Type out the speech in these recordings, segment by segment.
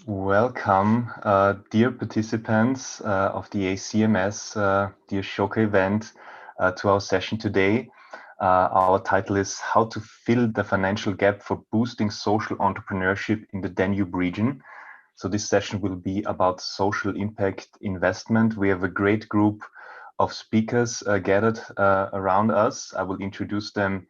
Welcome, dear participants of the ACMS, dear Shoka event, to our session today. Our title is How to Fill the Financial Gap for Boosting Social Entrepreneurship in the Danube Region. So this session will be about social impact investment. We have a great group of speakers gathered around us. I will introduce them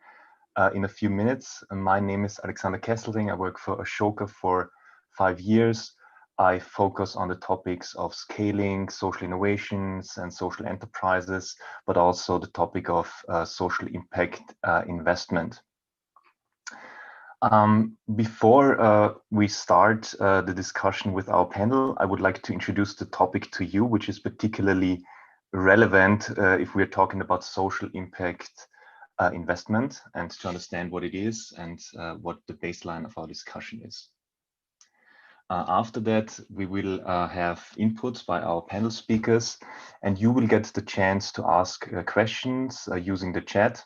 in a few minutes. My name is Alexander Kesselring. I work for Ashoka for 5 years. I focus on the topics of scaling, social innovations and social enterprises, but also the topic of social impact investment. Before we start the discussion with our panel, I would like to introduce the topic to you, which is particularly relevant if we're talking about social impact investment, and to understand what it is and what the baseline of our discussion is. After that, we will have inputs by our panel speakers, and you will get the chance to ask questions using the chat.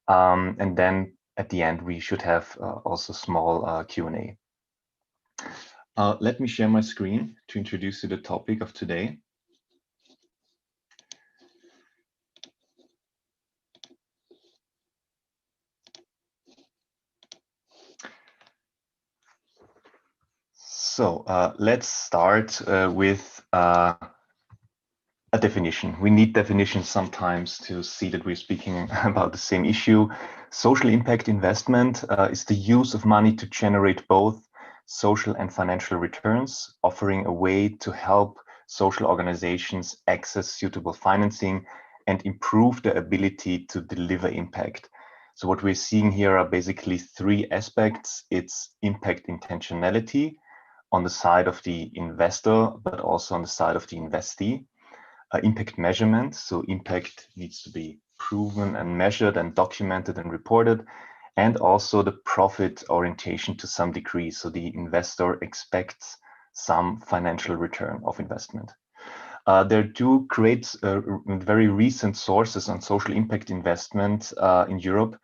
And then at the end, we should have also small Q&A. Let me share my screen to introduce you the topic of today. So let's start with a definition. We need definitions sometimes to see that we're speaking about the same issue. Social impact investment is the use of money to generate both social and financial returns, offering a way to help social organizations access suitable financing and improve their ability to deliver impact. So what we're seeing here are basically three aspects. It's impact intentionality on the side of the investor, but also on the side of the investee. Impact measurement, so impact needs to be proven and measured and documented and reported, and also the profit orientation to some degree, so the investor expects some financial return of investment. There are two great, very recent sources on social impact investment in Europe.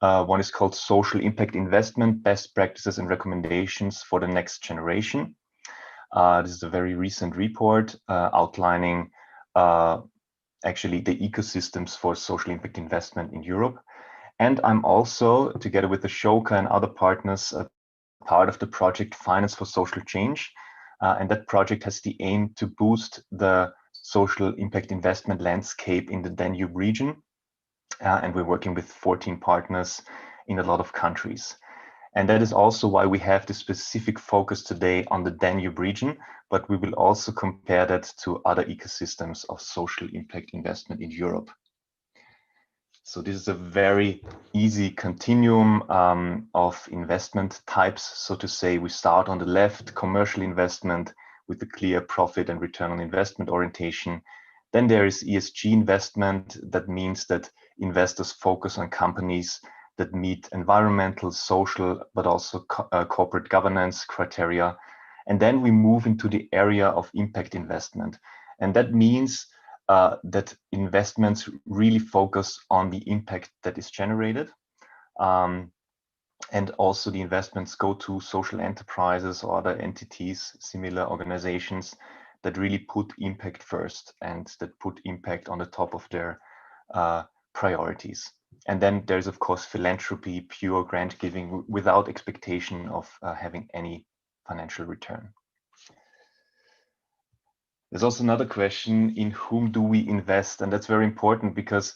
One is called Social Impact Investment, Best Practices and Recommendations for the Next Generation. This is a very recent report outlining actually the ecosystems for social impact investment in Europe. And I'm also, together with Ashoka and other partners, part of the project Finance for Social Change. And that project has the aim to boost the social impact investment landscape in the Danube region. And we're working with 14 partners in a lot of countries. And that is also why we have the specific focus today on the Danube region, but we will also compare that to other ecosystems of social impact investment in Europe. So this is a very easy continuum of investment types. So to say, we start on the left, commercial investment with a clear profit and return on investment orientation. Then there is ESG investment. That means that investors focus on companies that meet environmental, social, but also corporate governance criteria. And then we move into the area of impact investment. And that means that investments really focus on the impact that is generated. And also the investments go to social enterprises or other entities, similar organizations that really put impact first and that put impact on the top of their priorities. And then there's, of course, philanthropy, pure grant giving without expectation of having any financial return. There's also another question, in whom do we invest? And that's very important because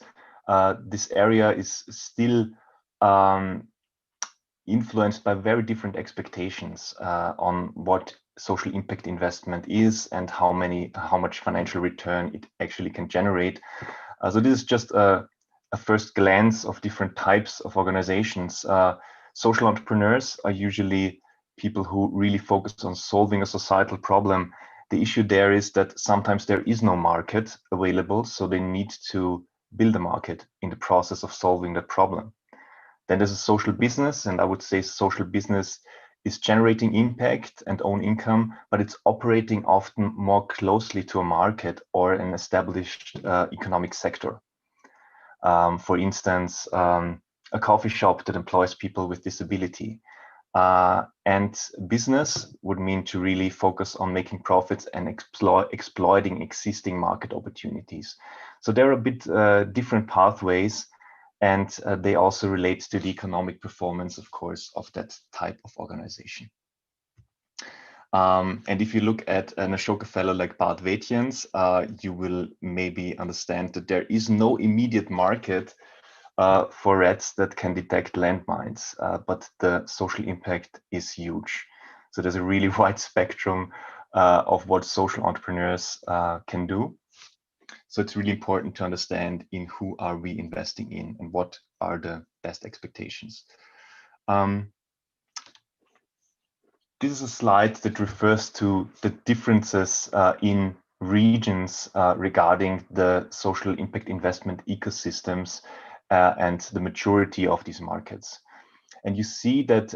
this area is still influenced by very different expectations on what social impact investment is and how much financial return it actually can generate. So this is just a first glance of different types of organizations. Social entrepreneurs are usually people who really focus on solving a societal problem. The issue there is that sometimes there is no market available, so they need to build a market in the process of solving that problem. Then there's a social business, and I would say social business is generating impact and own income, but it's operating often more closely to a market or an established economic sector. For instance, a coffee shop that employs people with disability, And business would mean to really focus on making profits and exploiting existing market opportunities. So there are a bit different pathways, and they also relate to the economic performance, of course, of that type of organization. And if you look at an Ashoka fellow like Bart Wetiens, you will maybe understand that there is no immediate market for rats that can detect landmines, but the social impact is huge. So there's a really wide spectrum of what social entrepreneurs can do. So it's really important to understand in who are we investing in and what are the best expectations. This is a slide that refers to the differences in regions regarding the social impact investment ecosystems and the maturity of these markets. And you see that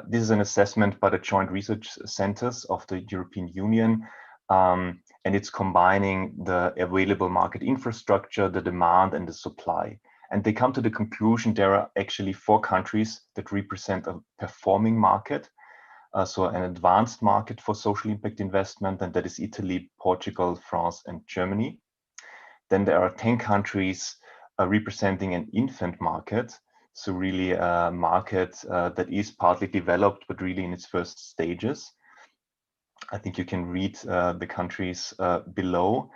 this is an assessment by the joint research centers of the European Union, and it's combining the available market infrastructure, the demand, and the supply. And they come to the conclusion there are actually 4 countries that represent a performing market, so an advanced market for social impact investment, and that is Italy, Portugal, France, and Germany. Then there are 10 countries representing an infant market, so really a market that is partly developed, but really in its first stages. I think you can read the countries below.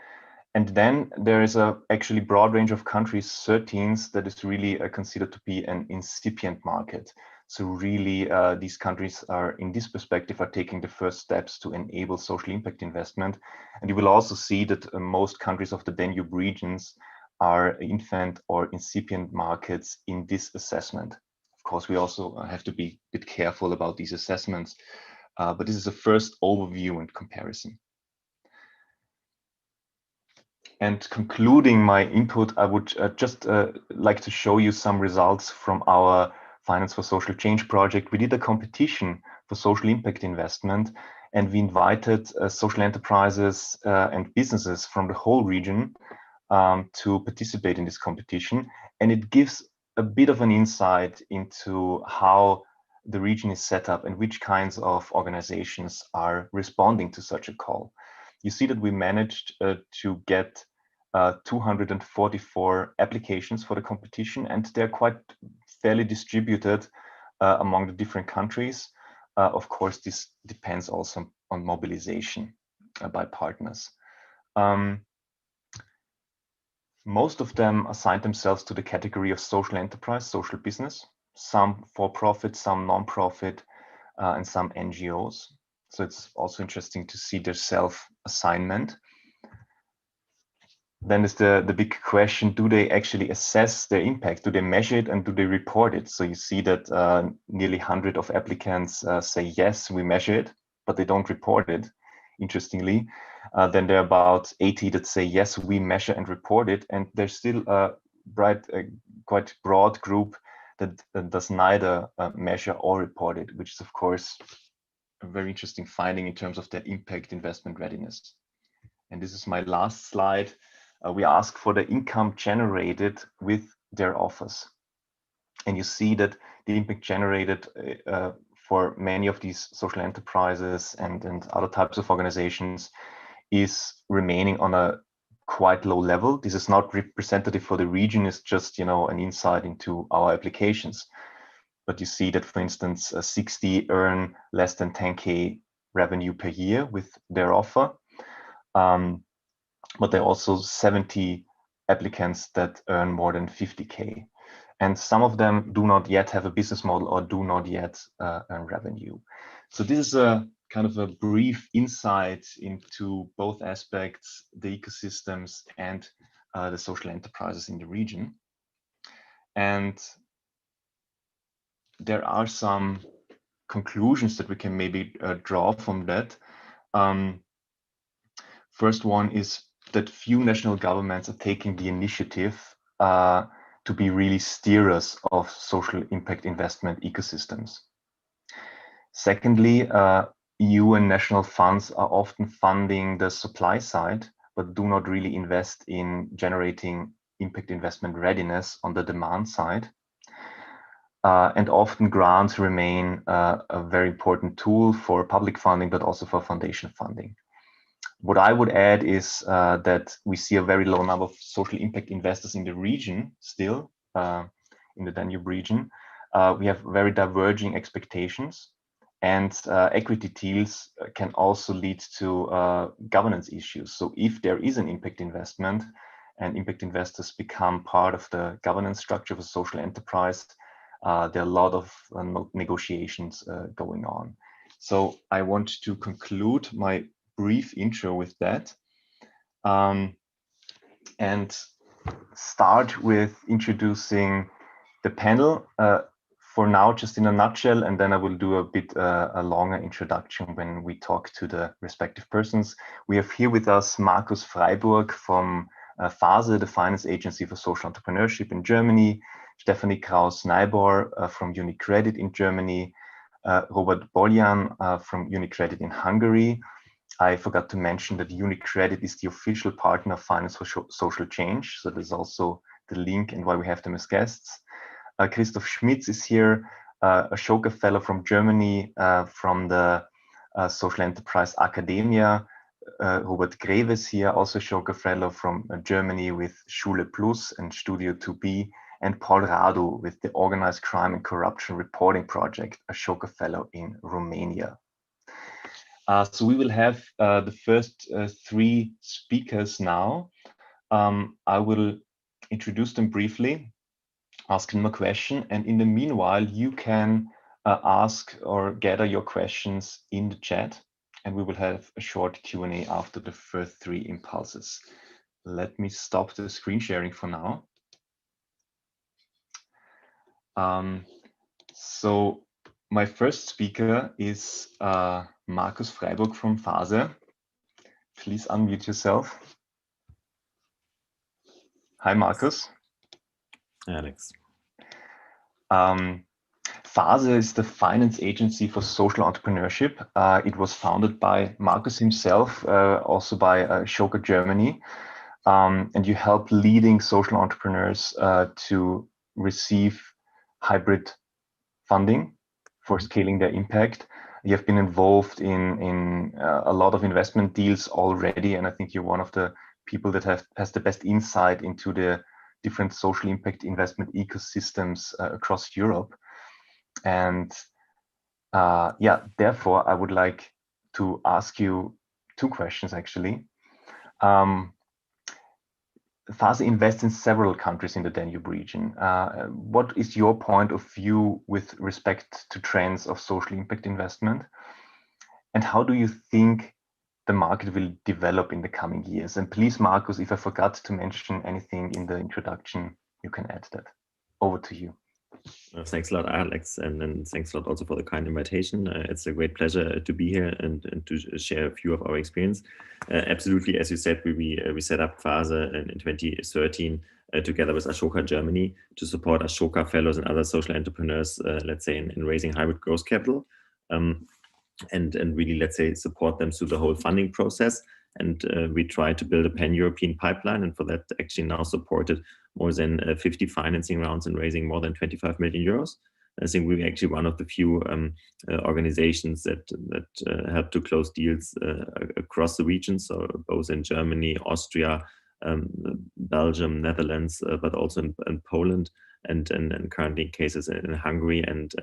And then there is a actually broad range of countries, 13, that is really considered to be an incipient market. So really these countries are, in this perspective, are taking the first steps to enable social impact investment. And you will also see that most countries of the Danube regions are infant or incipient markets in this assessment. Of course, we also have to be a bit careful about these assessments, but this is a first overview and comparison. And concluding my input, I would just like to show you some results from our Finance for Social Change project. We did a competition for social impact investment, and we invited social enterprises and businesses from the whole region to participate in this competition. And it gives a bit of an insight into how the region is set up and which kinds of organizations are responding to such a call. You see that we managed to get 244 applications for the competition, and they're quite fairly distributed among the different countries. Of course, this depends also on mobilization by partners. Most of them assigned themselves to the category of social enterprise, social business, some for-profit, some non-profit, and some NGOs. So it's also interesting to see their self-assignment. Then is the big question, do they actually assess their impact? Do they measure it and do they report it? So you see that nearly 100 of applicants say, yes, we measure it, but they don't report it, interestingly. Then there are about 80 that say, yes, we measure and report it. And there's still a quite broad group that does neither measure or report it, which is, of course, a very interesting finding in terms of their impact investment readiness. And this is my last slide. We ask for the income generated with their offers. And you see that the impact generated for many of these social enterprises and other types of organizations is remaining on a quite low level. This is not representative for the region, it's just, an insight into our applications. But you see that, for instance, 60 earn less than 10K revenue per year with their offer. But there are also 70 applicants that earn more than 50K. And some of them do not yet have a business model or do not yet earn revenue. So this is a kind of a brief insight into both aspects, the ecosystems and the social enterprises in the region. And there are some conclusions that we can maybe draw from that. First one is that few national governments are taking the initiative to be really steerers of social impact investment ecosystems. Secondly, EU and national funds are often funding the supply side, but do not really invest in generating impact investment readiness on the demand side. and often grants remain a very important tool for public funding, but also for foundation funding. What I would add is that we see a very low number of social impact investors in the region still, in the Danube region. We have very diverging expectations, and equity deals can also lead to governance issues. So if there is an impact investment and impact investors become part of the governance structure of a social enterprise, there are a lot of negotiations going on. So I want to conclude my brief intro with that, and start with introducing the panel for now, just in a nutshell, and then I will do a bit a longer introduction when we talk to the respective persons. We have here with us Markus Freiburg from FASE, the Finance Agency for Social Entrepreneurship in Germany, Stephanie Kraus-Neibor from UniCredit in Germany, Robert Bolyan from UniCredit in Hungary. I forgot to mention that UniCredit is the official partner of Finance for Social Change, so there's also the link and why we have them as guests. Christoph Schmitz is here, a Ashoka Fellow from Germany, from the Social Enterprise Academia. Robert Greves here, also Ashoka Fellow from Germany with Schule Plus and Studio 2B, and Paul Radu with the Organized Crime and Corruption Reporting Project, Ashoka Fellow in Romania. So we will have the first three speakers now. I will introduce them briefly, ask them a question, and in the meanwhile, you can ask or gather your questions in the chat, and we will have a short Q&A after the first three impulses. Let me stop the screen sharing for now. So my first speaker is Markus Freiburg from FASE. Please unmute yourself. Hi, Markus. Alex. FASE is the Finance Agency for Social Entrepreneurship. It was founded by Markus himself, also by Ashoka Germany. And you help leading social entrepreneurs to receive hybrid funding for scaling their impact. You have been involved in a lot of investment deals already, and I think you're one of the people that has the best insight into the different social impact investment ecosystems across Europe. And yeah, therefore, I would like to ask you two questions, actually. FASE invests in several countries in the Danube region. What is your point of view with respect to trends of social impact investment? And how do you think the market will develop in the coming years? And please, Markus, if I forgot to mention anything in the introduction, you can add that. Over to you. Thanks a lot, Alex, and thanks a lot also for the kind invitation. It's a great pleasure to be here and to share a few of our experience. Absolutely, as you said, we set up FASE in 2013 together with Ashoka Germany to support Ashoka Fellows and other social entrepreneurs, let's say, in raising hybrid growth capital, and really, let's say, support them through the whole funding process. And we try to build a pan-European pipeline, and for that actually now supported more than 50 financing rounds and raising more than 25 million euros. I think we're actually one of the few organizations that help to close deals across the region, so both in Germany, Austria, Belgium, Netherlands, but also in Poland, and currently in cases in Hungary and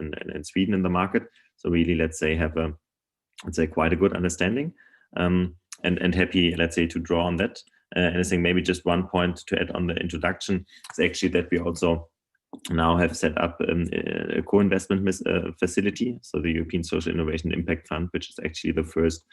Sweden in the market. So really, let's say, have quite a good understanding. And happy, let's say, to draw on that. And I think maybe just one point to add on the introduction is actually that we also now have set up a co-investment facility, so the European Social Innovation Impact Fund, which is actually the first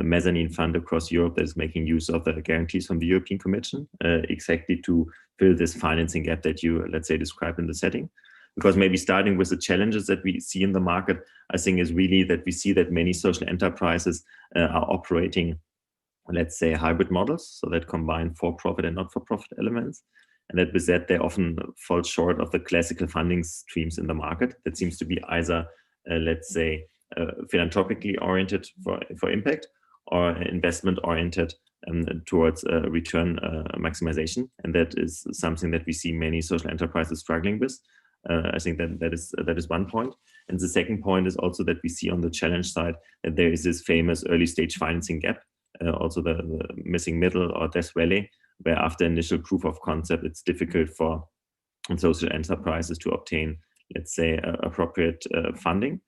mezzanine fund across Europe that is making use of the guarantees from the European Commission, exactly to fill this financing gap that you, let's say, described in the setting. Because maybe starting with the challenges that we see in the market, I think is really that we see that many social enterprises are operating, let's say, hybrid models, so that combine for-profit and not-for-profit elements. And that with that, they often fall short of the classical funding streams in the market. That seems to be either, let's say, philanthropically oriented for impact, or investment oriented towards return maximization. And that is something that we see many social enterprises struggling with. I think that is one point. And the second point is also that we see on the challenge side that there is this famous early stage financing gap, also the missing middle or death valley, where after initial proof of concept, it's difficult for social enterprises to obtain, let's say, appropriate funding.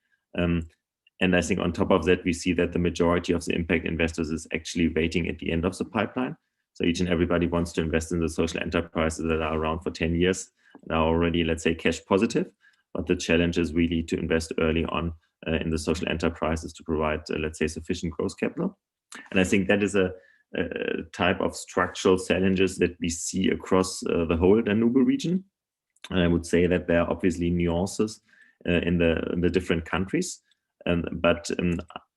And I think on top of that, we see that the majority of the impact investors is actually waiting at the end of the pipeline. So each and everybody wants to invest in the social enterprises that are around for 10 years and are already, let's say, cash positive. But the challenge is really to invest early on in the social enterprises to provide, let's say, sufficient growth capital. And I think that is a type of structural challenges that we see across the whole Danube region. And I would say that there are obviously nuances in the different countries. But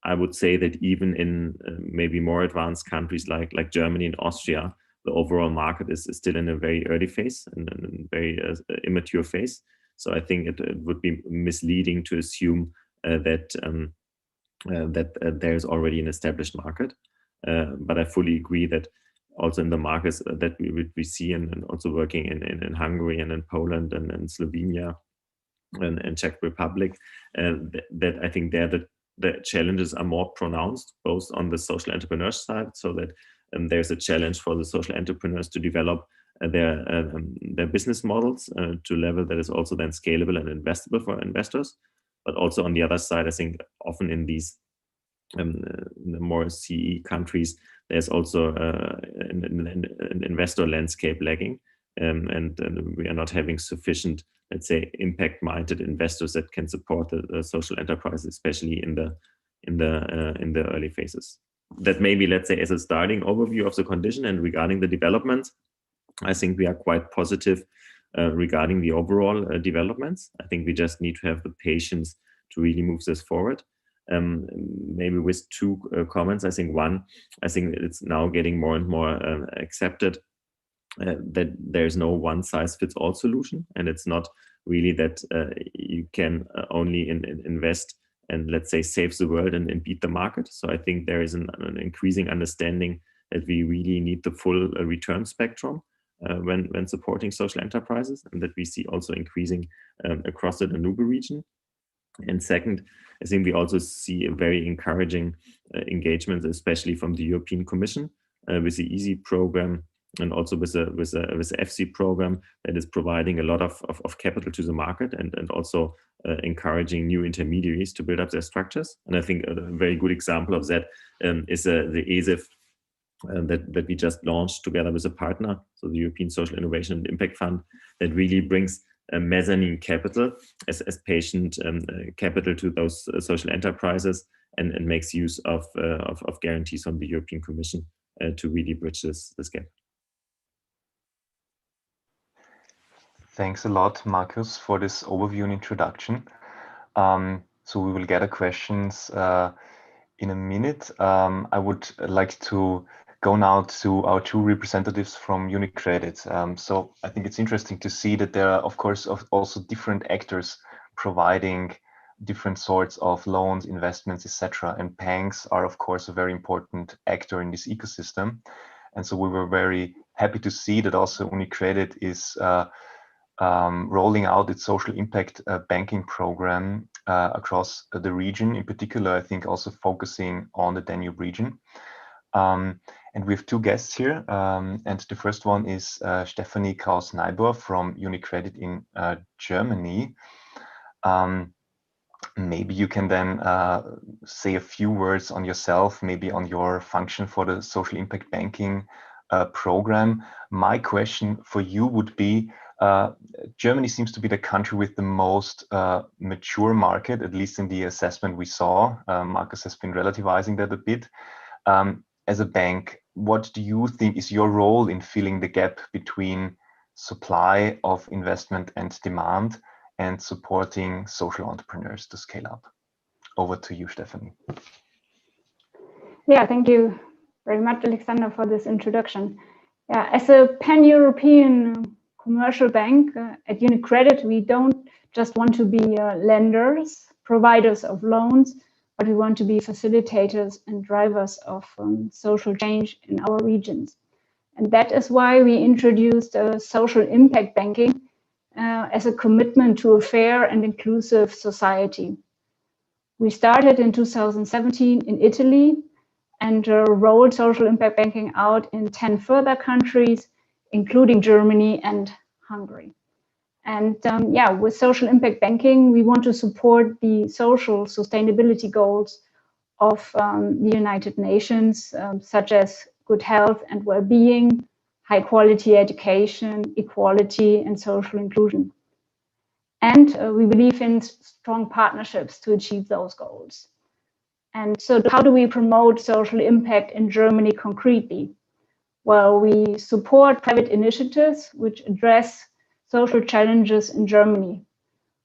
I would say that even in maybe more advanced countries like Germany and Austria, the overall market is still in a very early phase and a very immature phase. So I think it would be misleading to assume that there is already an established market. But I fully agree that also in the markets that we see and also working in Hungary and in Poland and in Slovenia and Czech Republic, that I think there the challenges are more pronounced, both on the social entrepreneurs side, so that there's a challenge for the social entrepreneurs to develop their business models to a level that is also then scalable and investable for investors. But also on the other side, I think often in these in the more CE countries, there's also an investor landscape lagging, and we are not having sufficient, let's say, impact-minded investors that can support the social enterprise, especially in the early phases. That maybe, let's say, as a starting overview of the condition and regarding the development, I think we are quite positive regarding the overall developments. I think we just need to have the patience to really move this forward. Maybe with two comments. I think one, I think it's now getting more and more accepted that there's no one-size-fits-all solution, and it's not really that you can only invest and, let's say, save the world and beat the market. So I think there is an increasing understanding that we really need the full return spectrum when supporting social enterprises, and that we see also increasing across the Danube region. And second, I think we also see a very encouraging engagement, especially from the European Commission with the EASY program, and also with the FC program that is providing a lot of capital to the market and also encouraging new intermediaries to build up their structures. And I think a very good example of that is the ESIF that we just launched together with a partner, so the European Social Innovation and Impact Fund, that really brings mezzanine capital as patient capital to those social enterprises and makes use of guarantees from the European Commission to really bridge this gap. Thanks a lot, Markus, for this overview and introduction. So we will gather questions in a minute. I would like to go now to our two representatives from UniCredit. So I think it's interesting to see that there are, of course, also different actors providing different sorts of loans, investments, etc. And banks are, of course, a very important actor in this ecosystem. And so we were very happy to see that also UniCredit is rolling out its social impact banking program across the region. In particular, I think also focusing on the Danube region. And we have two guests here. And the first one is Stephanie Kraus-Neibor from UniCredit in Germany. Maybe you can then say a few words on yourself, maybe on your function for the social impact banking program. My question for you would be, Germany seems to be the country with the most mature market, at least in the assessment we saw. Markus has been relativizing that a bit. As a bank, what do you think is your role in filling the gap between supply of investment and demand and supporting social entrepreneurs to scale up? Over to you, Stephanie. Yeah, thank you very much, Alexander, for this introduction. Yeah, as a pan-European commercial bank at UniCredit, we don't just want to be lenders, providers of loans, but we want to be facilitators and drivers of social change in our regions. And that is why we introduced social impact banking as a commitment to a fair and inclusive society. We started in 2017 in Italy and rolled social impact banking out in 10 further countries, including Germany and Hungary. And with social impact banking, we want to support the social sustainability goals of the United Nations, such as good health and well-being, high quality education, equality, and social inclusion. And we believe in strong partnerships to achieve those goals. And so how do we promote social impact in Germany concretely? Well, we support private initiatives which address social challenges in Germany,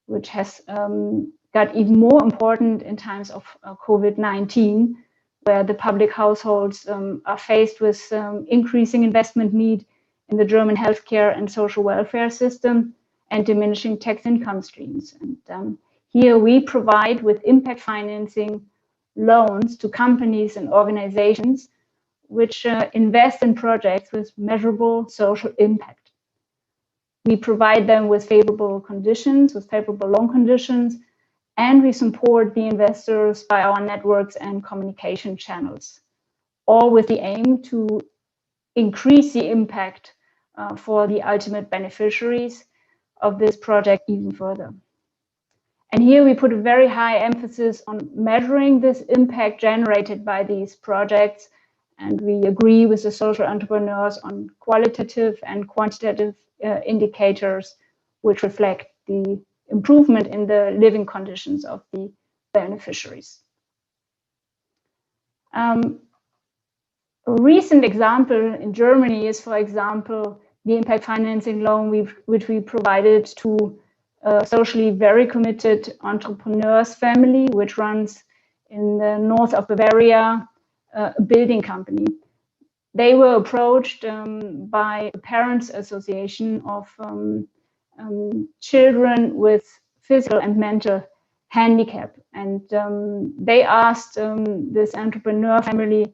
which has got even more important in times of COVID-19, where the public households are faced with increasing investment need in the German healthcare and social welfare system and diminishing tax income streams. And here we provide with impact financing loans to companies and organizations which invest in projects with measurable social impact. We provide them with favorable conditions, with favorable loan conditions, and we support the investors by our networks and communication channels, all with the aim to increase the impact for the ultimate beneficiaries of this project even further. And here we put a very high emphasis on measuring this impact generated by these projects, and we agree with the social entrepreneurs on qualitative and quantitative indicators which reflect the improvement in the living conditions of the beneficiaries. A recent example in Germany is, for example, the impact financing loan which we provided to a socially very committed entrepreneurs family, which runs in the north of Bavaria, a building company. They were approached by a parents' association of children with physical and mental handicap. And they asked this entrepreneur family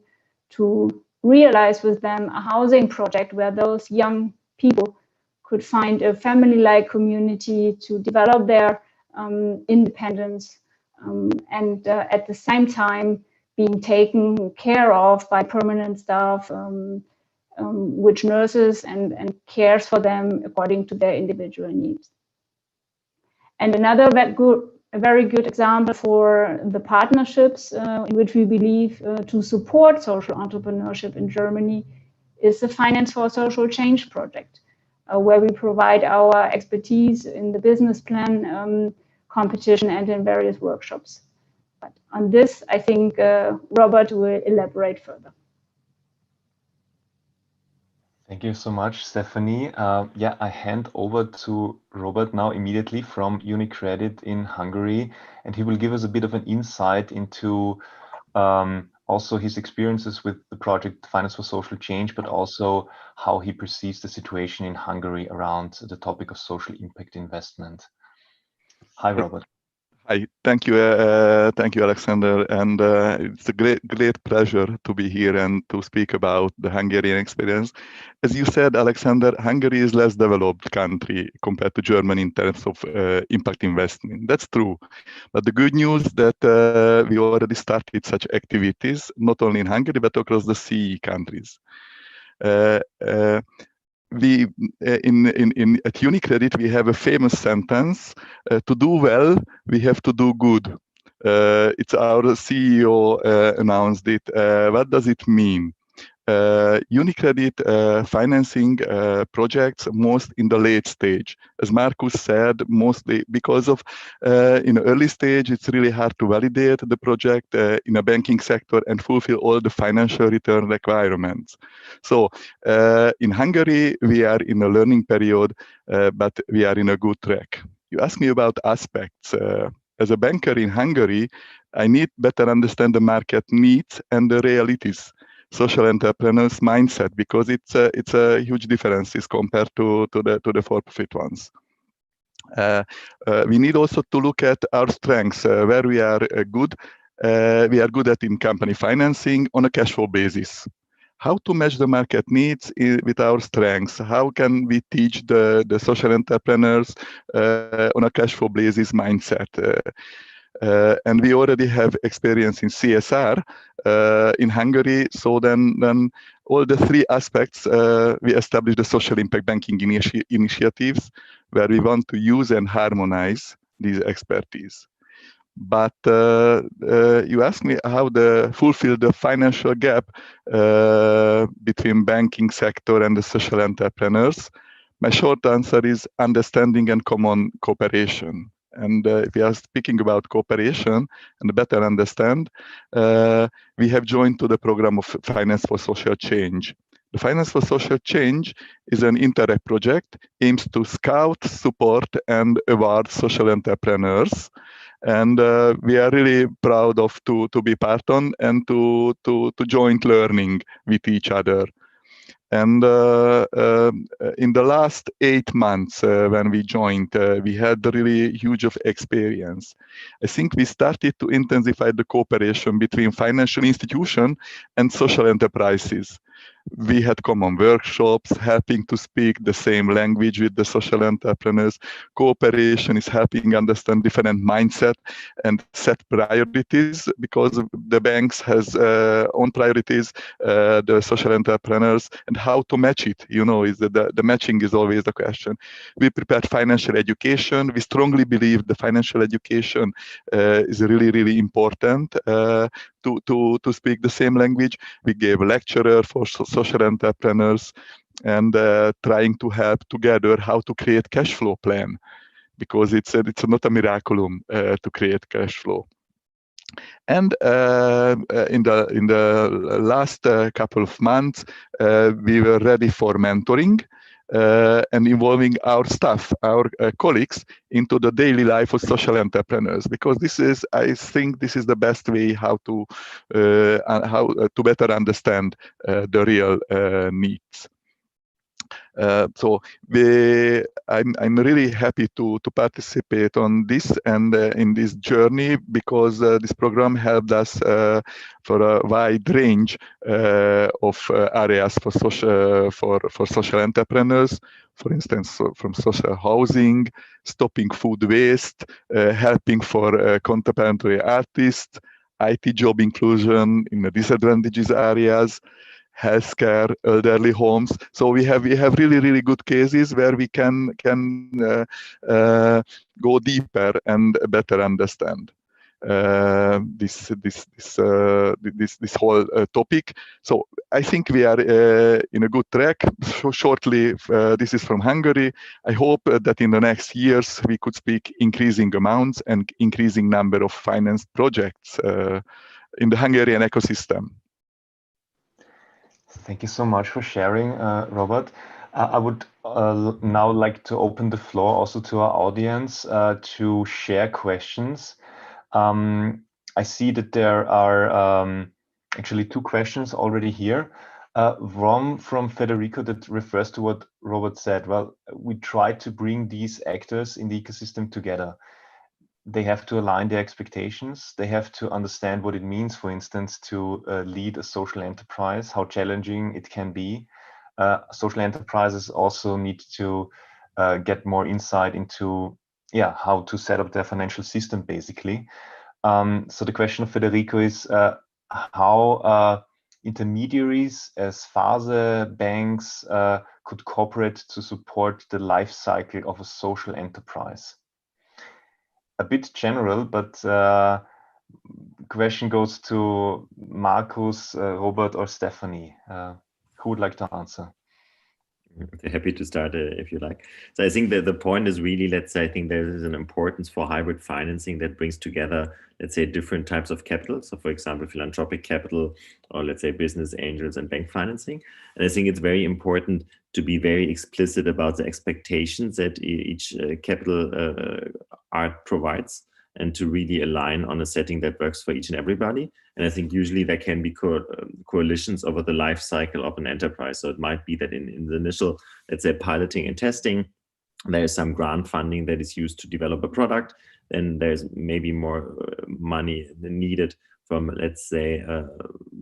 to realize with them a housing project where those young people could find a family-like community to develop their independence and at the same time being taken care of by permanent staff, which nurses and cares for them according to their individual needs. And another very good example for the partnerships in which we believe to support social entrepreneurship in Germany is the Finance for Social Change project, where we provide our expertise in the business plan competition and in various workshops. But on this, I think Robert will elaborate further. Thank you so much, Stephanie. I hand over to Robert now immediately from UniCredit in Hungary, and he will give us a bit of an insight into also his experiences with the project Finance for Social Change, but also how he perceives the situation in Hungary around the topic of social impact investment. Hi, Robert. Hi, thank you, Alexander, and it's a great pleasure to be here and to speak about the Hungarian experience. As you said, Alexander, Hungary is less developed country compared to Germany in terms of impact investment. That's true, but the good news that we already started such activities not only in Hungary but across the CE countries. We at UniCredit we have a famous sentence: to do well, we have to do good. It's our CEO announced it. What does it mean? UniCredit financing projects most in the late stage, as Marcus said, mostly because of in the early stage it's really hard to validate the project in a banking sector and fulfill all the financial return requirements. So in Hungary we are in a learning period, but we are in a good track. You asked me about aspects. As a banker in Hungary, I need better understand the market needs and the realities. Social entrepreneurs mindset, because it's a huge differences compared to the for-profit ones. We need also to look at our strengths, where we are good. We are good at in company financing on a cash flow basis. how to match the market needs with our strengths. How can we teach the social entrepreneurs on a cash flow basis mindset? And we already have experience in CSR in Hungary. So then all the three aspects, we established the social impact banking initiatives where we want to use and harmonize these expertise. But you asked me how to fulfill the financial gap between banking sector and the social entrepreneurs. My short answer is understanding and common cooperation. And if we are speaking about cooperation and better understand, we have joined to the program of Finance for Social Change. The Finance for Social Change is an Interreg project, aims to scout, support, and award social entrepreneurs. And we are really proud of to be part on and to joint learning with each other. And in the last 8 months when we joined, we had really huge of experience. I think we started to intensify the cooperation between financial institutions and social enterprises. We had common workshops, helping to speak the same language with the social entrepreneurs. Cooperation is helping understand different mindset and set priorities, because the banks has own priorities, the social entrepreneurs, and how to match it. You know, is the matching is always the question. We prepared financial education. We strongly believe the financial education is really, really important to speak the same language. We gave a lecturer for social entrepreneurs and trying to help together how to create cash flow plan, because it's not a miraculum to create cash flow. And in the last couple of months, we were ready for mentoring and involving our staff, our colleagues, into the daily life of social entrepreneurs, because I think this is the best way how to better understand the real needs. So I'm really happy to participate on this and in this journey, because this program helped us for a wide range of areas for social entrepreneurs. For instance, from social housing, stopping food waste, helping for contemporary artists, IT job inclusion in the disadvantaged areas, healthcare, elderly homes. So we have really, really good cases where we can go deeper and better understand this whole topic. So I think we are in a good track. So shortly, this is from Hungary. I hope that in the next years we could speak increasing amounts and increasing number of financed projects in the Hungarian ecosystem. Thank you so much for sharing, Robert. I would now like to open the floor also to our audience to share questions. I see that there are actually 2 questions already here. From Federico, that refers to what Robert said. Well, we try to bring these actors in the ecosystem together. They have to align their expectations. They have to understand what it means, for instance, to lead a social enterprise, how challenging it can be. Social enterprises also need to get more insight into how to set up their financial system, basically. So the question of Federico is how intermediaries as FASE banks could cooperate to support the life cycle of a social enterprise. A bit general, but question goes to Markus, Robert, or Stephanie. Who would like to answer? Okay, happy to start if you like. So I think that the point is really, let's say, I think there is an importance for hybrid financing that brings together, let's say, different types of capital. So for example, philanthropic capital, or let's say business angels and bank financing. And I think it's very important to be very explicit about the expectations that each capital art provides, and to really align on a setting that works for each and everybody. And I think usually there can be coalitions over the life cycle of an enterprise. So it might be that in the initial, let's say, piloting and testing, there is some grant funding that is used to develop a product. Then there's maybe more money needed from, let's say, a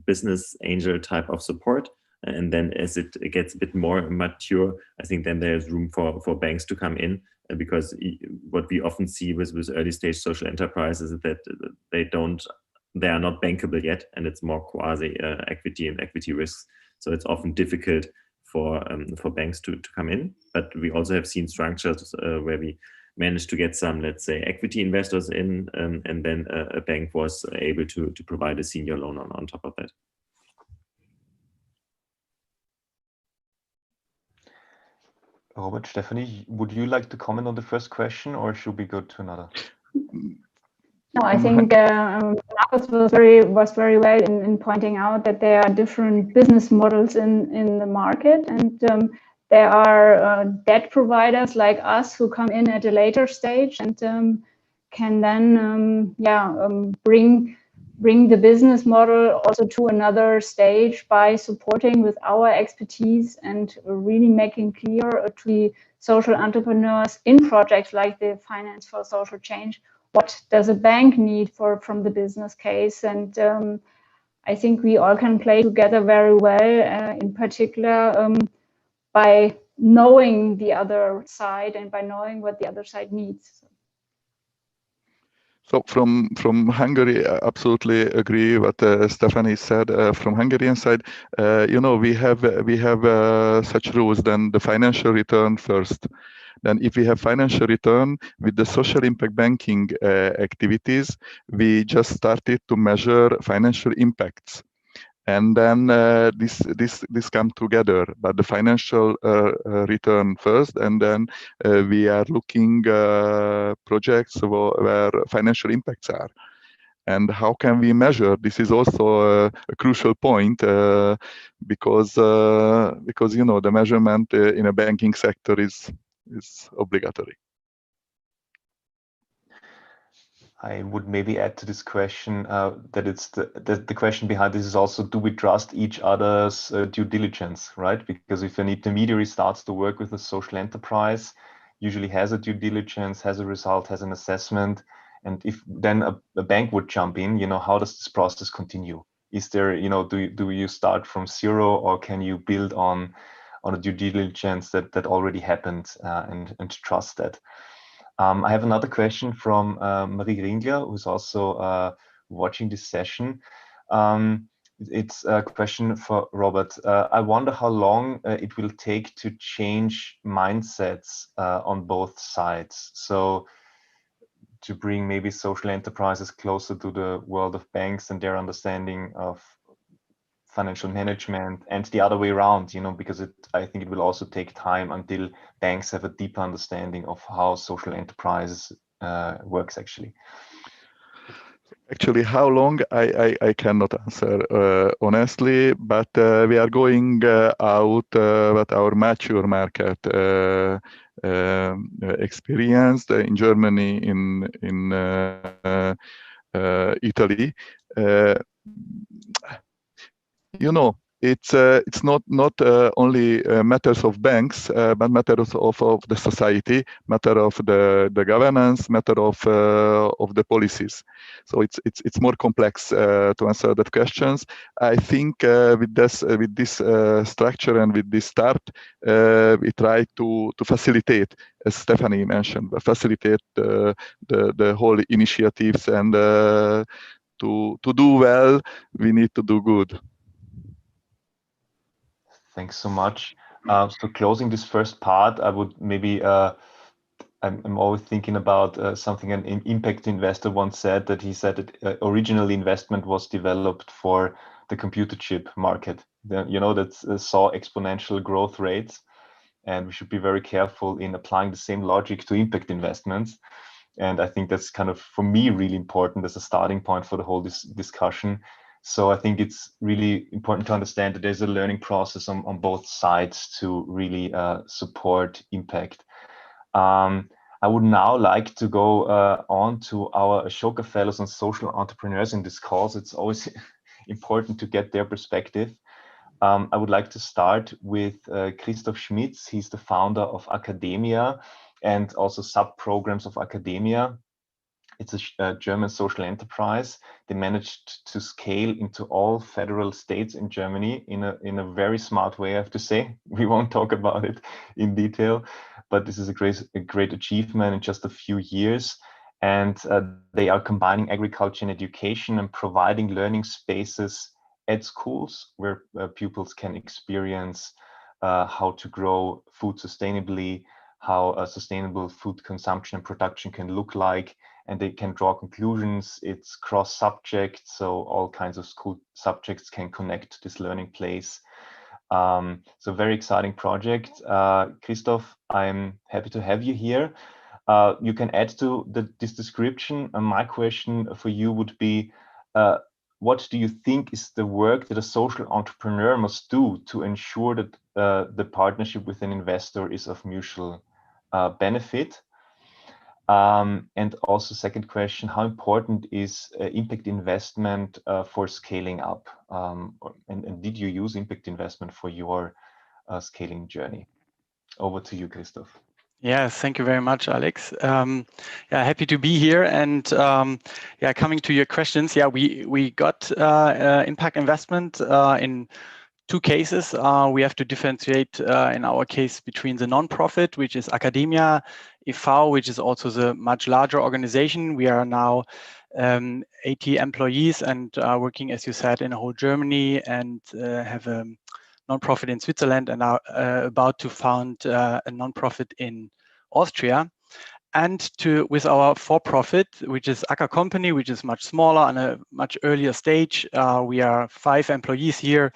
business angel type of support. And then as it gets a bit more mature, I think then there's room for banks to come in, because what we often see with early stage social enterprises is that they are not bankable yet, and it's more quasi equity and equity risks. So it's often difficult for banks to come in. But we also have seen structures where we managed to get some, let's say, equity investors in, and then a bank was able to provide a senior loan on top of that. Robert, Stephanie, would you like to comment on the first question, or should we go to another? No, I think Markus was very well in pointing out that there are different business models in the market, and there are debt providers like us who come in at a later stage and can then bring the business model also to another stage by supporting with our expertise and really making clear to the social entrepreneurs in projects like the Finance for Social Change, what does a bank need from the business case. And I think we all can play together very well, in particular by knowing the other side and by knowing what the other side needs. So from Hungary, I absolutely agree what Stephanie said. From Hungarian side, we have such rules. Then the financial return first. Then if we have financial return with the social impact banking activities, we just started to measure financial impacts. And then this come together, but the financial return first, and then we are looking projects where financial impacts are. And how can we measure? This is also a crucial point because the measurement in a banking sector is obligatory. I would maybe add to this question that it's the question behind this is also, do we trust each other's due diligence, right? Because if an intermediary starts to work with a social enterprise, usually has a due diligence, has a result, has an assessment, and if then a bank would jump in, how does this process continue? Is there, do you start from zero, or can you build on a due diligence that already happened and trust that? I have another question from Marie Ringler, who's also watching this session. It's a question for Robert. I wonder how long it will take to change mindsets on both sides. So to bring maybe social enterprises closer to the world of banks and their understanding of financial management, and the other way around, because I think it will also take time until banks have a deeper understanding of how social enterprises works actually. Actually, how long I cannot answer honestly, but we are going out what our mature market experienced in Germany, in Italy. It's not only matters of banks, but matters of the society, matter of the governance, matter of the policies. So it's more complex to answer that questions. I think with this structure and with this start, we try to facilitate, as Stephanie mentioned, facilitate the whole initiatives, and to do well, we need to do good. Thanks so much. So closing this first part, I would maybe, I'm always thinking about something an impact investor once said, that he said that originally investment was developed for the computer chip market. That saw exponential growth rates, and we should be very careful in applying the same logic to impact investments. And I think that's kind of, for me, really important as a starting point for the whole discussion. So I think it's really important to understand that there's a learning process on both sides to really support impact. I would now like to go on to our Ashoka Fellows on social entrepreneurs in this course. It's always important to get their perspective. I would like to start with Christoph Schmitz. He's the founder of Academia and also sub-programs of Academia. It's a German social enterprise. They managed to scale into all federal states in Germany in a very smart way, I have to say. We won't talk about it in detail, but this is a great achievement in just a few years. And they are combining agriculture and education and providing learning spaces at schools where pupils can experience how to grow food sustainably, how a sustainable food consumption and production can look like, and they can draw conclusions. It's cross-subject, so all kinds of school subjects can connect to this learning place. So very exciting project. Christoph, I'm happy to have you here. You can add to this description. My question for you would be, what do you think is the work that a social entrepreneur must do to ensure that the partnership with an investor is of mutual benefit? And also, second question, how important is impact investment for scaling up? And did you use impact investment for your scaling journey? Over to you, Christoph. Yeah, thank you very much, Alex. Yeah, happy to be here. And yeah, coming to your questions, yeah, we got impact investment in two cases. We have to differentiate in our case between the non-profit, which is Academia e.V., which is also the much larger organization. We are now 80 employees and working, as you said, in a whole Germany, and have a non-profit in Switzerland, and are about to found a non-profit in Austria. And with our for-profit, which is Acker Company, which is much smaller on a much earlier stage. We are 5 employees here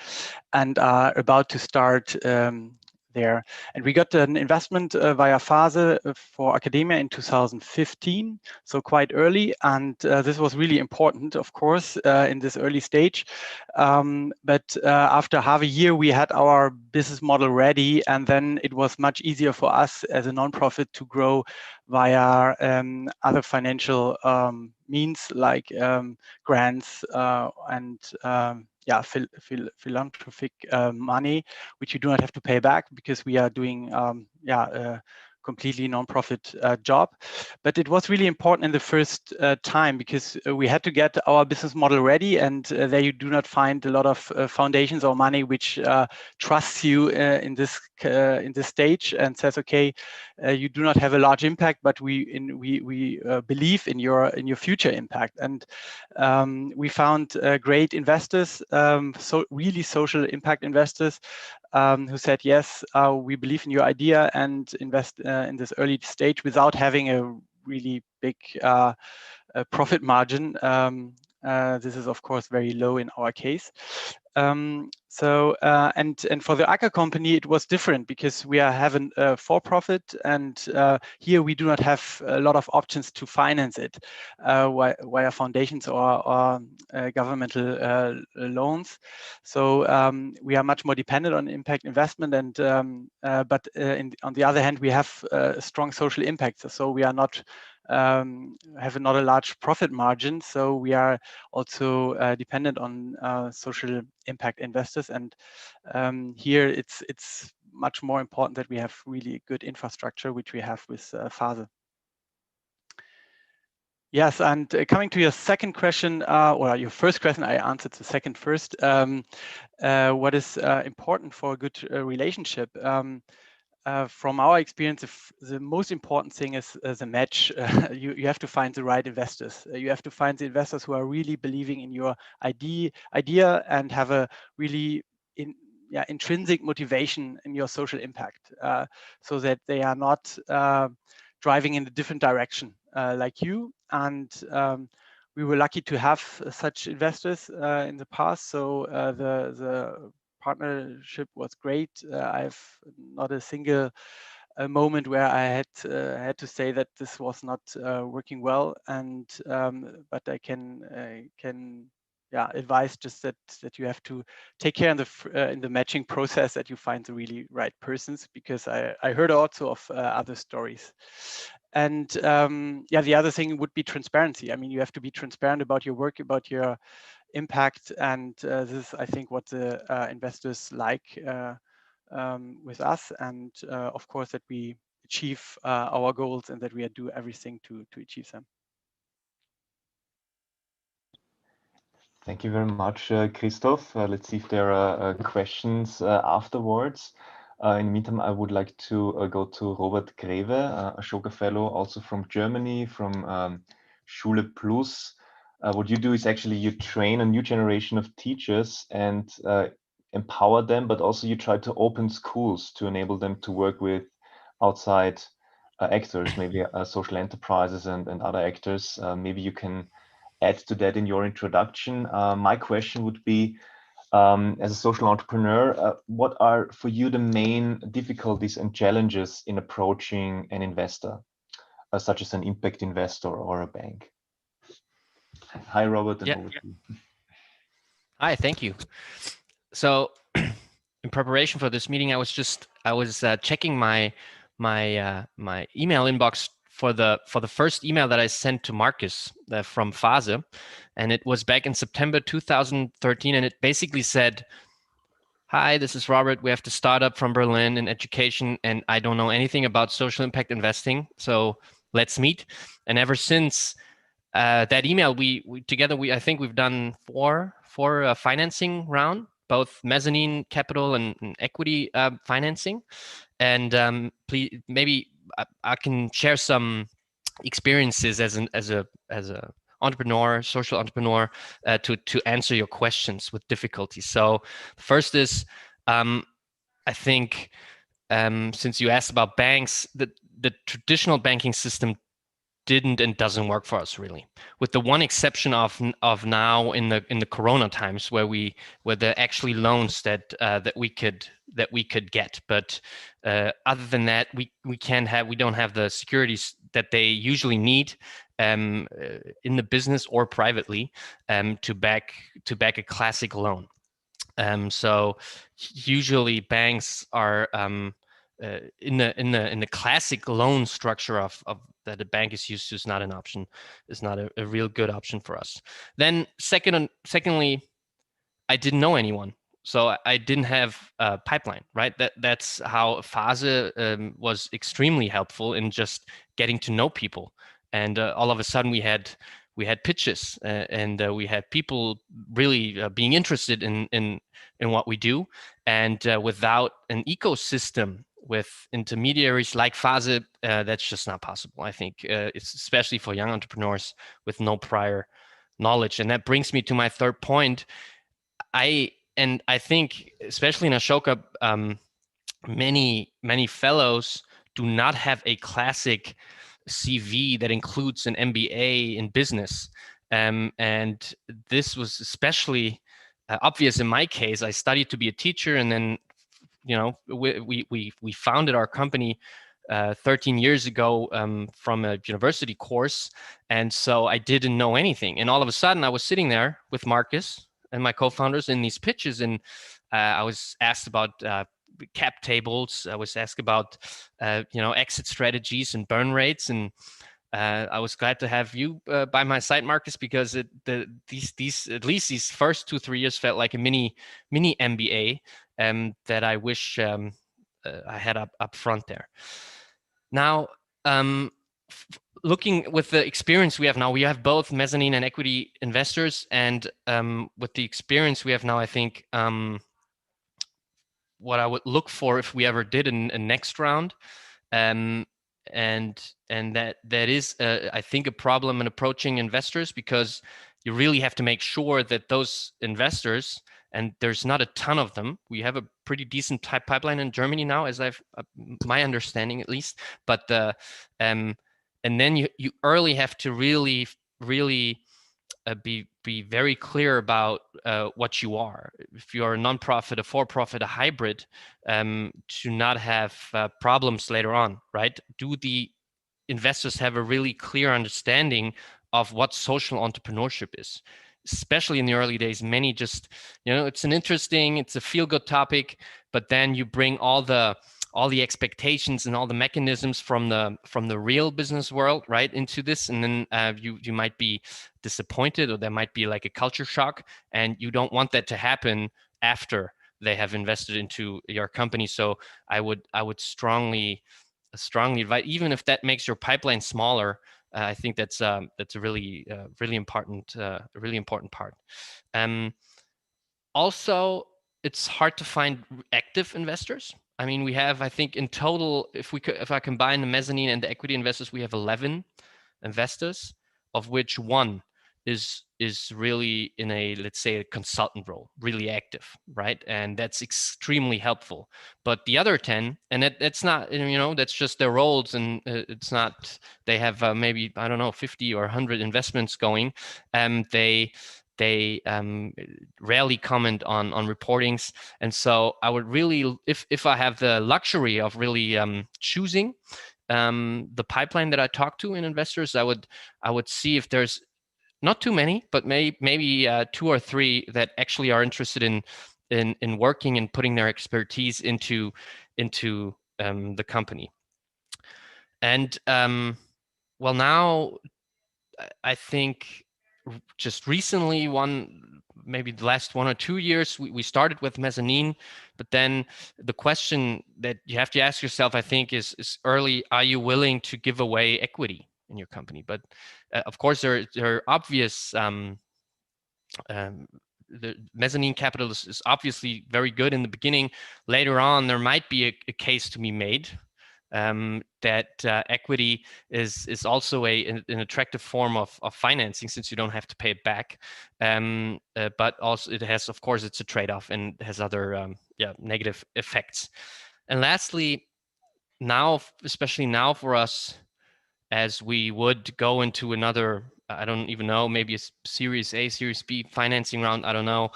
and are about to start there. And we got an investment via Phase for Academia in 2015, so quite early. And this was really important, of course, in this early stage. But after half a year, we had our business model ready, and then it was much easier for us as a nonprofit to grow via other financial means like grants and yeah, philanthropic money, which you do not have to pay back because we are doing completely non-profit job. But it was really important in the first time because we had to get our business model ready, and there you do not find a lot of foundations or money which trusts you in this stage and says, okay, you do not have a large impact, but we believe in your future impact. And we found great investors, so really social impact investors, who said, yes, we believe in your idea and invest in this early stage without having a really big profit margin. This is, of course, very low in our case. And for the Acker Company, it was different because we are having a for-profit, and here we do not have a lot of options to finance it via foundations or governmental loans. So we are much more dependent on impact investment, and but on the other hand, we have a strong social impact. So we are not have not a large profit margin, so we are also dependent on social impact investors. And here it's much more important that we have really good infrastructure, which we have with Phase. Yes, and coming to your second question, or your first question, I answered the second first. What is important for a good relationship? From our experience, the most important thing is the match. You have to find the right investors. You have to find the investors who are really believing in your idea and have a really intrinsic motivation in your social impact, so that they are not driving in a different direction like you. And we were lucky to have such investors in the past. So the partnership was great. I've not a single moment where I had to say that this was not working well. And but I can advise just that you have to take care in the matching process, that you find the really right persons, because I heard also of other stories. And the other thing would be transparency. I mean, you have to be transparent about your work, about your impact, and this is, I think, what the investors like with us, and of course that we achieve our goals and that we do everything to achieve them. Thank you very much, Christoph. Let's see if there are questions afterwards. In the meantime, I would like to go to Robert Greve, a Ashoka Fellow, also from Germany, from Schule Plus. What you do is actually you train a new generation of teachers and empower them, but also you try to open schools to enable them to work with outside actors, maybe social enterprises and other actors. Maybe you can add to that in your introduction. My question would be, as a social entrepreneur, what are for you the main difficulties and challenges in approaching an investor, such as an impact investor or a bank? Hi, Robert, and over to you. Hi, thank you. So, in preparation for this meeting, I was checking my email inbox for the first email that I sent to Marcus from Phase, and it was back in September 2013, and it basically said, "Hi, this is Robert. We have to start up from Berlin in education, and I don't know anything about social impact investing, so let's meet." And ever since that email, we together, I think we've done four financing round, both mezzanine capital and equity financing. And please, maybe I can share some experiences as a entrepreneur, social entrepreneur, to answer your questions with difficulty. So first is, I think, since you asked about banks, the traditional banking system didn't and doesn't work for us really, with the one exception of now in the Corona times where there are actually loans that we could get, but other than that we don't have the securities that they usually need in the business or privately to back a classic loan. So usually banks are in the classic loan structure of that a bank is used to is not an option, is not a real good option for us. Then secondly, I didn't know anyone, so I didn't have a pipeline, right? That's how Phase was extremely helpful in just getting to know people, and all of a sudden we had pitches and we had people really being interested in what we do, and without an ecosystem with intermediaries like Phase, that's just not possible. I think it's especially for young entrepreneurs with no prior knowledge. And that brings me to my third point. I think, especially in Ashoka, many fellows do not have a classic CV that includes an MBA in business. And this was especially obvious in my case. I studied to be a teacher, and then we founded our company 13 years ago from a university course, and so I didn't know anything. And all of a sudden, I was sitting there with Marcus and my co-founders in these pitches, and I was asked about cap tables. I was asked about exit strategies and burn rates, and I was glad to have you by my side, Marcus, because these at least these first 2-3 years felt like a mini MBA that I wish I had up front there. Now, looking with the experience we have now, we have both mezzanine and equity investors, and with the experience we have now, I think what I would look for if we ever did a next round, and that is I think a problem in approaching investors, because you really have to make sure that those investors, and there's not a ton of them. We have a pretty decent pipeline in Germany now, as I've my understanding at least. But and then you early have to really be very clear about what you are. If you are a nonprofit, a for-profit, a hybrid, to not have problems later on, right? Do the investors have a really clear understanding of what social entrepreneurship is? Especially in the early days, many just, it's a feel-good topic, but then you bring all the expectations and all the mechanisms from the real business world right into this, and then you might be disappointed, or there might be like a culture shock, and you don't want that to happen after they have invested into your company. So I would strongly advise, even if that makes your pipeline smaller, I think that's a really really important part. Also, it's hard to find active investors. I mean, we have, I think, in total, if I combine the mezzanine and the equity investors, we have 11 investors, of which one is really in a, let's say, a consultant role, really active, right? And that's extremely helpful. But the other 10, and that's not, that's just their roles, and it's not, they have maybe, I don't know, 50 or 100 investments going. They rarely comment on reportings, and so I would really, if I have the luxury of really choosing the pipeline that I talk to in investors, I would see if there's not too many, but maybe 2 or 3 that actually are interested in working and putting their expertise into the company. And well, now I think just recently, maybe the last 1 or 2 years, we started with mezzanine, but then the question that you have to ask yourself, I think, is early: are you willing to give away equity in your company? But of course, there are obvious. The mezzanine capital is obviously very good in the beginning. Later on, there might be a case to be made that equity is also an attractive form of financing, since you don't have to pay it back. But also it has, of course, it's a trade-off and has other negative effects. And lastly, now, especially now for us, as we would go into another, I don't even know, maybe a Series A, Series B financing round, I don't know.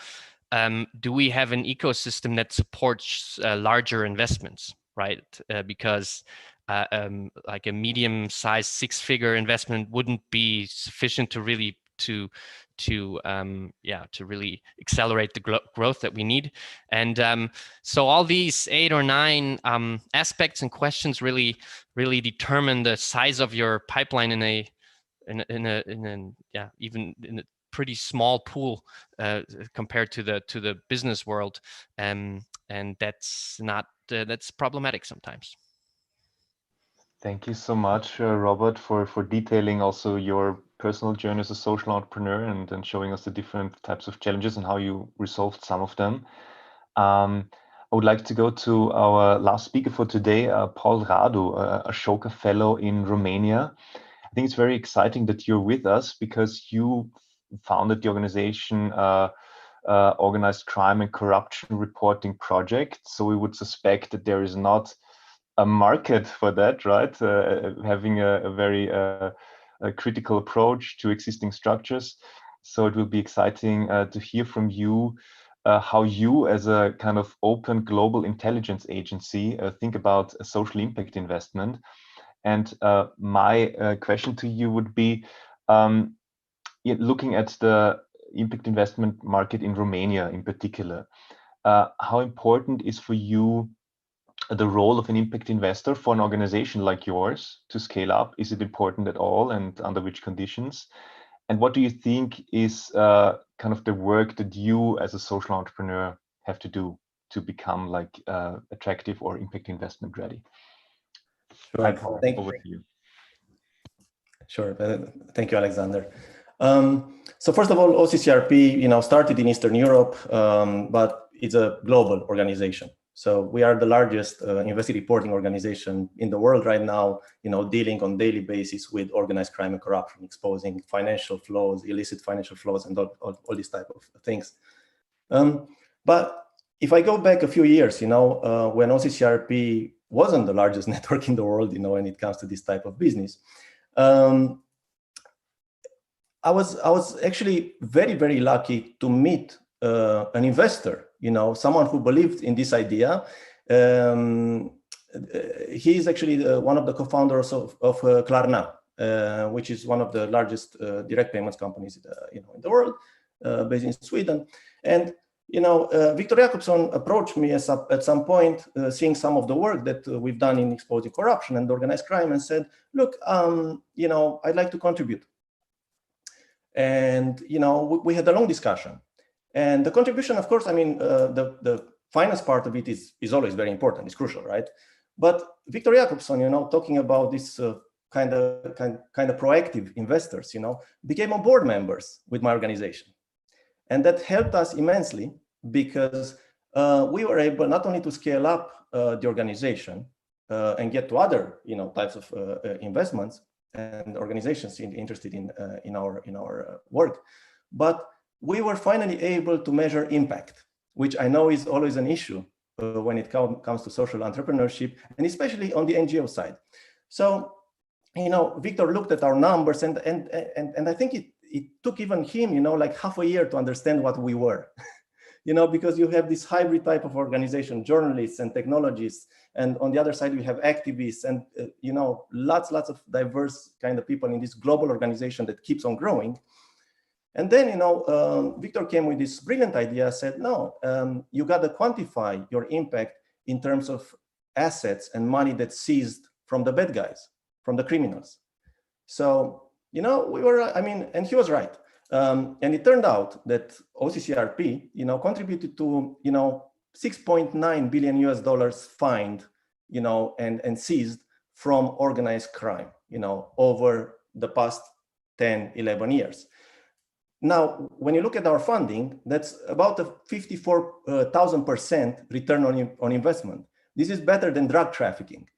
Do we have an ecosystem that supports larger investments, right? Because like a medium-sized 6-figure investment wouldn't be sufficient to really to really accelerate the growth that we need. And so all these 8 or 9 aspects and questions really determine the size of your pipeline even in a pretty small pool compared to the business world, and that's problematic sometimes. Thank you so much, Robert, for detailing also your personal journey as a social entrepreneur and showing us the different types of challenges and how you resolved some of them. I would like to go to our last speaker for today, Paul Radu, a Ashoka Fellow in Romania. I think it's very exciting that you're with us because you founded the organization Organized Crime and Corruption Reporting Project. So we would suspect that there is not a market for that, right? Having a very a critical approach to existing structures. So it will be exciting to hear from you how you, as a kind of open global intelligence agency, think about a social impact investment. And my question to you would be, looking at the impact investment market in Romania in particular, how important is for you the role of an impact investor for an organization like yours to scale up? Is it important at all, and under which conditions? And what do you think is kind of the work that you as a social entrepreneur have to do to become like attractive or impact investment ready? Sure. Thank you. Sure. Thank you, Alexander. So first of all, OCCRP, started in Eastern Europe, but it's a global organization. So we are the largest investigative reporting organization in the world right now, dealing on daily basis with organized crime and corruption, exposing financial flows, illicit financial flows, and all these type of things. But if I go back a few years, when OCCRP wasn't the largest network in the world, when it comes to this type of business, I was actually very, very lucky to meet an investor, someone who believed in this idea. He is actually one of the co-founders of Klarna, which is one of the largest direct payments companies in the world, based in Sweden. And Victor Jakobsson approached me at some point, seeing some of the work that we've done in exposing corruption and organized crime, and said, "Look, I'd like to contribute." And we had a long discussion. And the contribution, of course, the finance part of it is always very important. It's crucial, right? But Victor Jakobsson, talking about this kind of proactive investors, became on board members with my organization. And that helped us immensely because we were able not only to scale up the organization and get to other types of investments and organizations interested in our work, but we were finally able to measure impact, which I know is always an issue when it comes to social entrepreneurship, and especially on the NGO side. So, Victor looked at our numbers, and I think it took even him, like half a year to understand what we were, because you have this hybrid type of organization, journalists and technologists, and on the other side we have activists and lots of diverse kind of people in this global organization that keeps on growing. And then, Victor came with this brilliant idea, said, no, you got to quantify your impact in terms of assets and money that's seized from the bad guys, from the criminals. So, we were, and he was right. And it turned out that OCCRP, contributed to, $6.9 billion fined, and seized from organized crime, over the past 10, 11 years. Now, when you look at our funding, that's about a 54,000% return on investment. This is better than drug trafficking,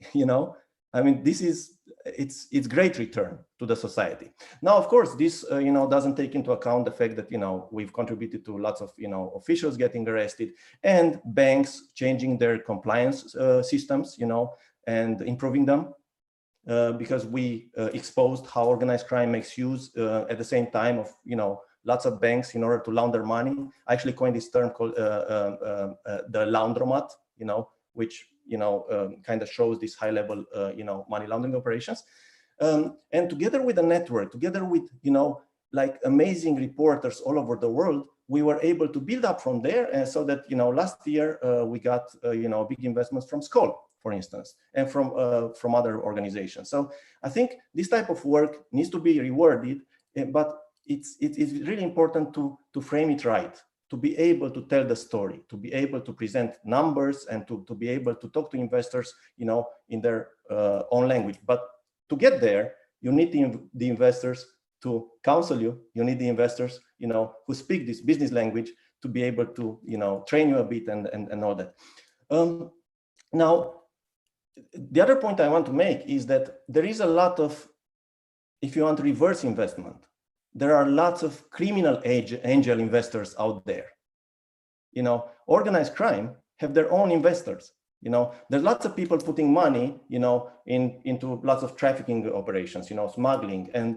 it's great return to the society. Now, of course, this, doesn't take into account the fact that, we've contributed to lots of, officials getting arrested and banks changing their compliance systems, and improving them. Because we exposed how organized crime makes use at the same time of, lots of banks in order to launder money. I actually coined this term called the laundromat, which, kind of shows this high level, money laundering operations. And together with the network, together with, like amazing reporters all over the world, we were able to build up from there. And so that, last year we got, big investments from Skoll, for instance, and from other organizations. So I think this type of work needs to be rewarded, but it's really important to frame it right, to be able to tell the story, to be able to present numbers, and to be able to talk to investors, in their own language. But to get there, you need the investors to counsel you. You need the investors, who speak this business language to be able to, train you a bit and all that. Now, the other point I want to make is that there is a lot of, if you want reverse investment, there are lots of criminal angel investors out there. Organized crime have their own investors. There's lots of people putting money, into lots of trafficking operations, smuggling and,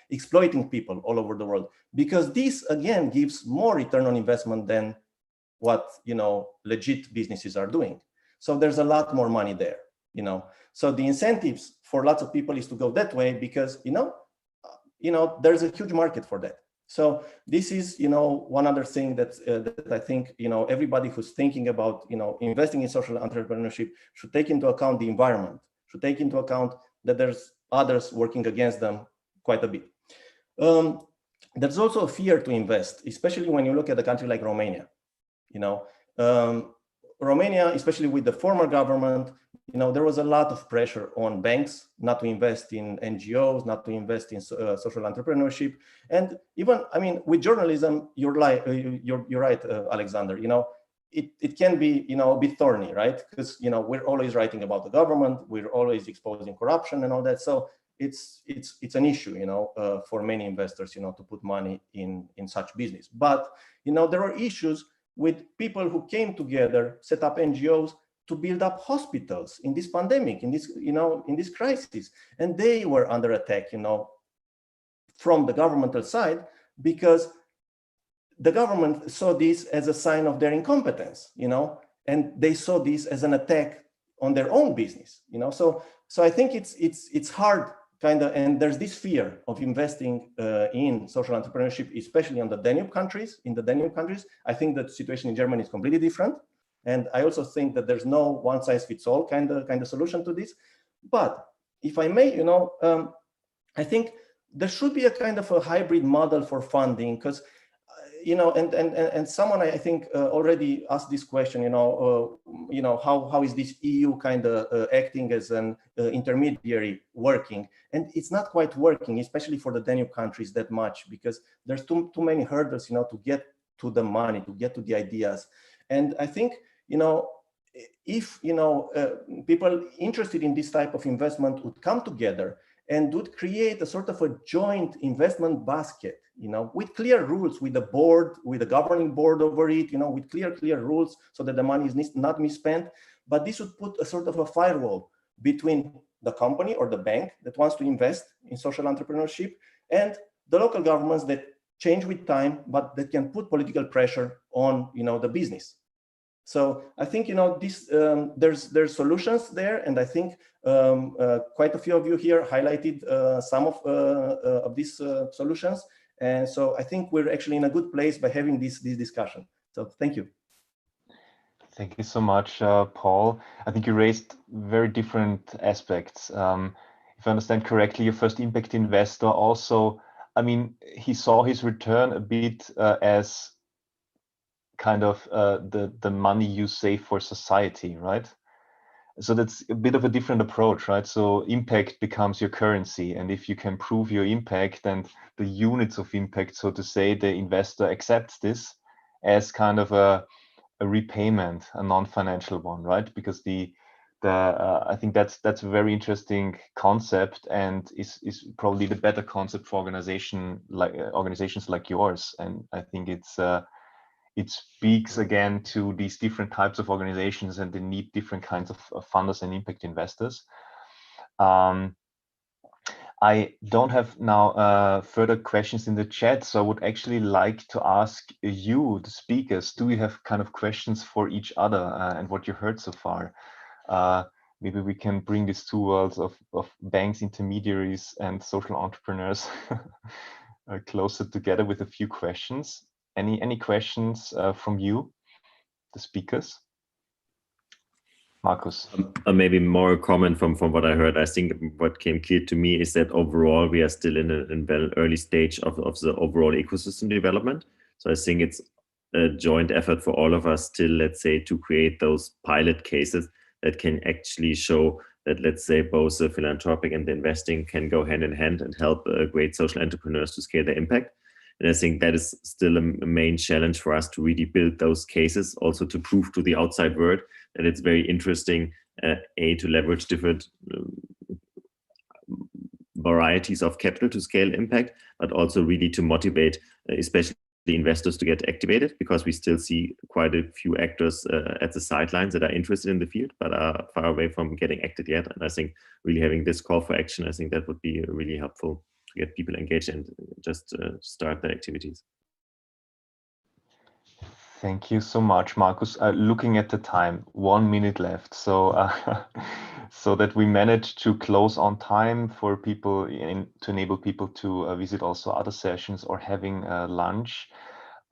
exploiting people all over the world, because this again gives more return on investment than what, legit businesses are doing. So there's a lot more money there, So the incentives for lots of people is to go that way because, there's a huge market for that. So this is, one other thing that I think, everybody who's thinking about, investing in social entrepreneurship should take into account the environment, should take into account that there's others working against them quite a bit. There's also a fear to invest, especially when you look at a country like Romania. Romania, especially with the former government, there was a lot of pressure on banks not to invest in NGOs, not to invest in social entrepreneurship. And even, with journalism, you're right, Alexander, it can be, a bit thorny, right? Because, we're always writing about the government, we're always exposing corruption and all that. So it's an issue, for many investors, to put money in such business. But, there are issues with people who came together, set up NGOs to build up hospitals in this pandemic, in this, in this crisis. And they were under attack, from the governmental side, because the government saw this as a sign of their incompetence, and they saw this as an attack on their own business, So I think it's hard, kind of, and there's this fear of investing in social entrepreneurship, especially on the Danube countries. In the Danube countries, I think the situation in Germany is completely different, and I also think that there's no one-size-fits-all kind of solution to this. But if I may, I think there should be a kind of a hybrid model for funding, because and someone I think already asked this question. How is this EU kind of acting as an intermediary working? And it's not quite working, especially for the Danube countries that much, because there's too many hurdles, to get to the money, to get to the ideas. And I think, if people interested in this type of investment would come together and would create a sort of a joint investment basket, with clear rules, with the board, with the governing board over it, with clear rules, so that the money is not misspent. But this would put a sort of a firewall between the company or the bank that wants to invest in social entrepreneurship and the local governments that change with time, but that can put political pressure on, the business. So I think, there's solutions there, and I think quite a few of you here highlighted some of these solutions. And so I think we're actually in a good place by having this discussion. So thank you. Thank you so much, Paul. I think you raised very different aspects. If I understand correctly, your first impact investor also, he saw his return a bit as kind of the money you save for society, right? So that's a bit of a different approach, right? So impact becomes your currency, and if you can prove your impact and the units of impact, so to say, the investor accepts this as kind of a repayment, a non-financial one, right? Because I think that's a very interesting concept, and is probably the better concept for organizations like yours. And I think it speaks again to these different types of organizations, and they need different kinds of funders and impact investors. I don't have now further questions in the chat, so I would actually like to ask you, the speakers, do you have kind of questions for each other and what you heard so far? Maybe we can bring these two worlds of banks, intermediaries, and social entrepreneurs closer together with a few questions. Any questions from you, the speakers? Markus. Maybe more a comment from what I heard. I think what came clear to me is that overall we are still in a very early stage of the overall ecosystem development. So I think it's a joint effort for all of us still, let's say, to create those pilot cases that can actually show that, let's say, both the philanthropic and the investing can go hand in hand and help great social entrepreneurs to scale their impact. And I think that is still a main challenge for us to really build those cases, also to prove to the outside world that it's very interesting, to leverage different varieties of capital to scale impact, but also really to motivate, especially the investors to get activated, because we still see quite a few actors at the sidelines that are interested in the field, but are far away from getting acted yet. And I think really having this call for action, I think that would be really helpful to get people engaged and just start their activities. Thank you so much, Markus. Looking at the time, 1 minute left, so so that we manage to close on time for people, to enable people to visit also other sessions or having lunch.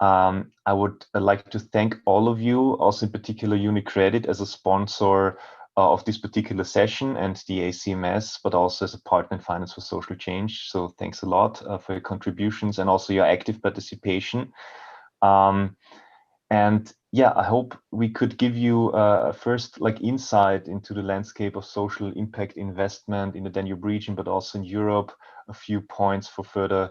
I would like to thank all of you, also in particular UniCredit as a sponsor of this particular session and the ACMS, but also as a partner in Finance for Social Change. So thanks a lot for your contributions and also your active participation. And yeah, I hope we could give you first insight into the landscape of social impact investment in the Danube region, but also in Europe, a few points for further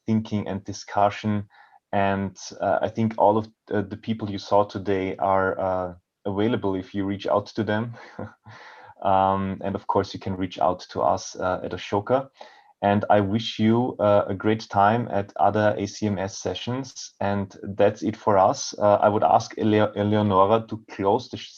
thinking and discussion. And I think all of the people you saw today are available if you reach out to them. And of course, you can reach out to us at Ashoka. And I wish you a great time at other ACMS sessions. And that's it for us. I would ask Eleonora to close the